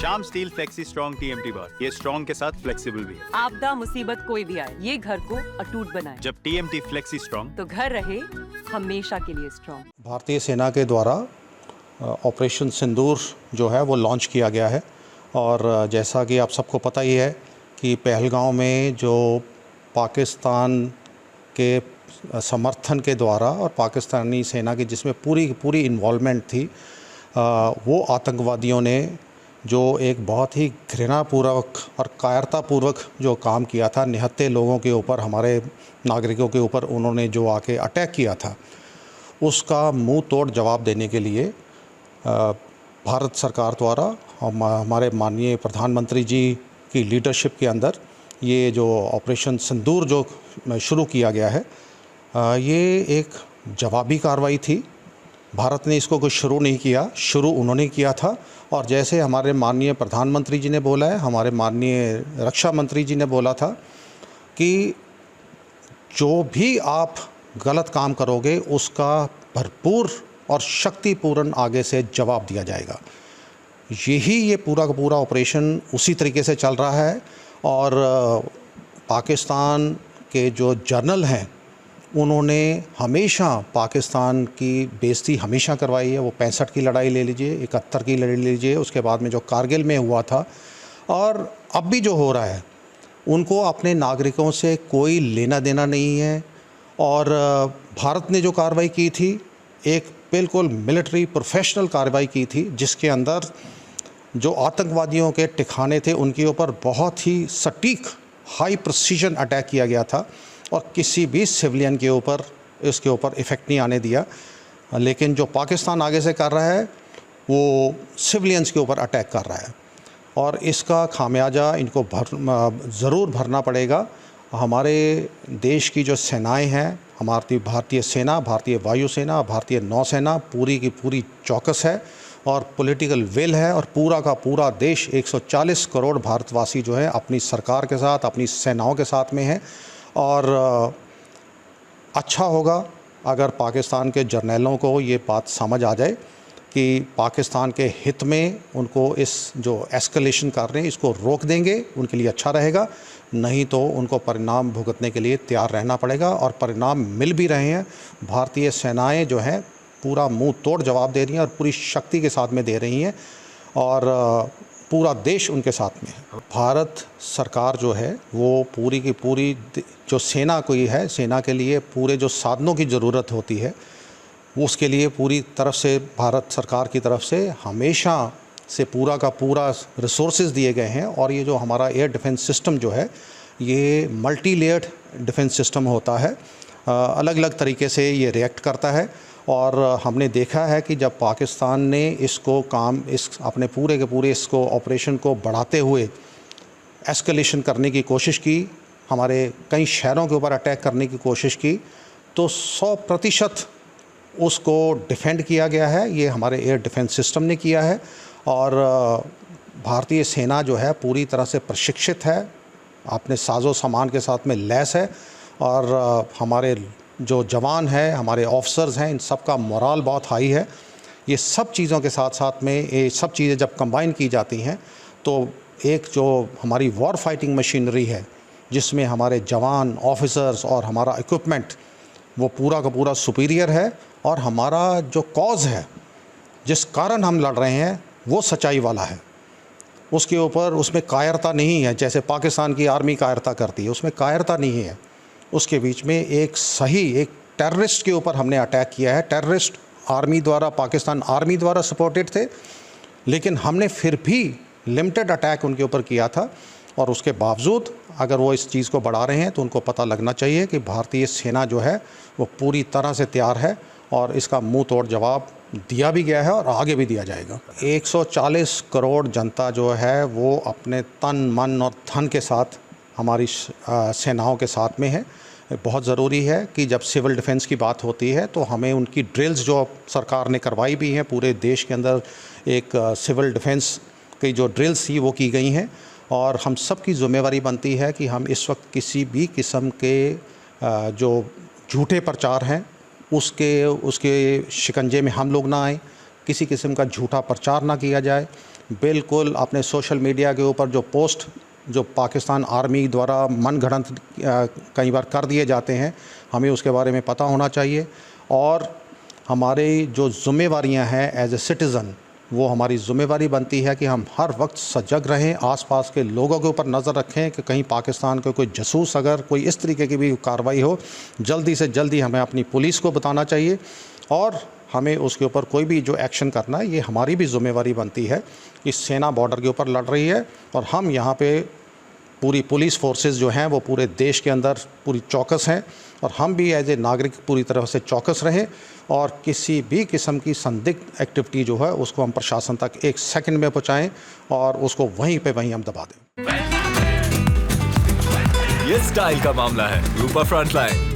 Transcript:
Shyam steel flexi strong TMT बार, ये strong के साथ फ्लेक्सिबल भी है। आपदा मुसीबत कोई भी आए, ये घर को अटूट बनाए। जब टीएमटी फ्लेक्सी स्ट्रॉन्ग, तो घर रहे हमेशा के लिए स्ट्रॉन्ग। भारतीय सेना के द्वारा ऑपरेशन सिंदूर जो है वो लॉन्च किया गया है और जैसा कि आप सबको पता ही है कि पहलगांव में जो पाकिस्तान के समर्थन के द्वारा और पाकिस्तानी सेना की जिसमें पूरी इन्वॉल्वमेंट थी, वो आतंकवादियों ने जो एक बहुत ही घृणापूर्वक और कायरतापूर्वक जो काम किया था, निहत्थे लोगों के ऊपर, हमारे नागरिकों के ऊपर उन्होंने जो आके अटैक किया था, उसका मुंह तोड़ जवाब देने के लिए भारत सरकार द्वारा हमारे माननीय प्रधानमंत्री जी की लीडरशिप के अंदर ये जो ऑपरेशन सिंदूर जो शुरू किया गया है, ये एक जवाबी कार्रवाई थी। भारत ने इसको कुछ शुरू नहीं किया, शुरू उन्होंने किया था। और जैसे हमारे माननीय प्रधानमंत्री जी ने बोला है, हमारे माननीय रक्षा मंत्री जी ने बोला था कि जो भी आप गलत काम करोगे उसका भरपूर और शक्तिपूर्ण आगे से जवाब दिया जाएगा। यही ये पूरा का पूरा ऑपरेशन उसी तरीके से चल रहा है। और पाकिस्तान के जो जनरल हैं उन्होंने हमेशा पाकिस्तान की बेइज्जती हमेशा करवाई है। वो 65 की लड़ाई ले लीजिए, 71 की लड़ाई ले लीजिए, उसके बाद में जो कारगिल में हुआ था, और अब भी जो हो रहा है, उनको अपने नागरिकों से कोई लेना देना नहीं है। और भारत ने जो कार्रवाई की थी, एक बिल्कुल मिलिट्री प्रोफेशनल कार्रवाई की थी, जिसके अंदर जो आतंकवादियों के ठिकाने थे उनके ऊपर बहुत ही सटीक हाई प्रिसीजन अटैक किया गया था और किसी भी सिविलियन के ऊपर इसके ऊपर इफ़ेक्ट नहीं आने दिया। लेकिन जो पाकिस्तान आगे से कर रहा है वो सिविलियंस के ऊपर अटैक कर रहा है और इसका खामियाजा इनको ज़रूर भरना पड़ेगा। हमारे देश की जो सेनाएं हैं, हमारी भारतीय सेना, भारतीय वायुसेना, भारतीय नौसेना पूरी की पूरी चौकस है और पॉलिटिकल विल है और पूरा का पूरा देश 140 करोड़ भारतवासी जो है अपनी सरकार के साथ, अपनी सेनाओं के साथ में है। और अच्छा होगा अगर पाकिस्तान के जर्नैलों को ये बात समझ आ जाए कि पाकिस्तान के हित में उनको इस जो एस्केलेशन कर रहे हैं इसको रोक देंगे, उनके लिए अच्छा रहेगा। नहीं तो उनको परिणाम भुगतने के लिए तैयार रहना पड़ेगा और परिणाम मिल भी रहे हैं। भारतीय सेनाएं जो हैं पूरा मुंह तोड़ जवाब दे रही हैं और पूरी शक्ति के साथ में दे रही हैं और पूरा देश उनके साथ में है। भारत सरकार जो है वो पूरी की पूरी जो सेना कोई है, सेना के लिए पूरे जो साधनों की ज़रूरत होती है वो उसके लिए पूरी तरफ से भारत सरकार की तरफ से हमेशा से पूरा का पूरा रिसोर्सेज दिए गए हैं। और ये जो हमारा एयर डिफेंस सिस्टम जो है ये मल्टी लेयर्ड डिफेंस सिस्टम होता है, अलग अलग तरीके से ये रिएक्ट करता है। और हमने देखा है कि जब पाकिस्तान ने इसको इस अपने पूरे के पूरे इसको ऑपरेशन को बढ़ाते हुए एस्केलेशन करने की कोशिश की, हमारे कई शहरों के ऊपर अटैक करने की कोशिश की, तो 100% उसको डिफेंड किया गया है। ये हमारे एयर डिफेंस सिस्टम ने किया है और भारतीय सेना जो है पूरी तरह से प्रशिक्षित है, अपने साजो सामान के साथ में लैस है और हमारे जो जवान हैं, हमारे ऑफिसर्स हैं, इन सब का मोराल बहुत हाई है। ये सब चीज़ों के साथ साथ में ये सब चीज़ें जब कंबाइन की जाती हैं तो एक जो हमारी वॉर फाइटिंग मशीनरी है जिसमें हमारे जवान, ऑफिसर्स और हमारा इक्विपमेंट वो पूरा का पूरा सुपीरियर है और हमारा जो कॉज है, जिस कारण हम लड़ रहे हैं, वो सच्चाई वाला है। उसके ऊपर उसमें कायरता नहीं है, जैसे पाकिस्तान की आर्मी कायरता करती है, उसमें कायरता नहीं है। उसके बीच में एक टेररिस्ट के ऊपर हमने अटैक किया है। टेररिस्ट आर्मी द्वारा, पाकिस्तान आर्मी द्वारा सपोर्टेड थे, लेकिन हमने फिर भी लिमिटेड अटैक उनके ऊपर किया था। और उसके बावजूद अगर वो इस चीज़ को बढ़ा रहे हैं तो उनको पता लगना चाहिए कि भारतीय सेना जो है वो पूरी तरह से तैयार है और इसका मुंह तोड़ जवाब दिया भी गया है और आगे भी दिया जाएगा। 140 करोड़ जनता जो है वो अपने तन, मन और धन के साथ हमारी सेनाओं के साथ में है। बहुत ज़रूरी है कि जब सिविल डिफेंस की बात होती है तो हमें उनकी ड्रिल्स जो सरकार ने करवाई भी हैं, पूरे देश के अंदर एक सिविल डिफेंस की जो ड्रिल्स थी वो की गई हैं और हम सब की ज़िम्मेवारी बनती है कि हम इस वक्त किसी भी किस्म के जो झूठे प्रचार हैं उसके शिकंजे में हम लोग ना आए, किसी किस्म का झूठा प्रचार ना किया जाए बिल्कुल अपने सोशल मीडिया के ऊपर जो पोस्ट जो पाकिस्तान आर्मी द्वारा मनगढ़ंत कई बार कर दिए जाते हैं, हमें उसके बारे में पता होना चाहिए। और हमारी जो ज़िम्मेवारियां हैं एज ए सिटीज़न, वो हमारी ज़िम्मेवारी बनती है कि हम हर वक्त सजग रहें, आसपास के लोगों के ऊपर नज़र रखें कि कहीं पाकिस्तान के कोई जासूस अगर कोई इस तरीके की भी कार्रवाई हो, जल्दी से जल्दी हमें अपनी पुलिस को बताना चाहिए और हमें उसके ऊपर कोई भी जो एक्शन करना है, ये हमारी भी ज़िम्मेवारी बनती है। इस सेना बॉर्डर के ऊपर लड़ रही है और हम यहाँ पे पूरी पुलिस फोर्सेस जो हैं वो पूरे देश के अंदर पूरी चौकस हैं और हम भी एज ए नागरिक पूरी तरह से चौकस रहें और किसी भी किस्म की संदिग्ध एक्टिविटी जो है उसको हम प्रशासन तक 1 सेकंड में पहुँचाएँ और उसको वहीं पे वहीं हम दबा दें। ये स्टाइल का मामला है। रूपा फ्रंटलाइन।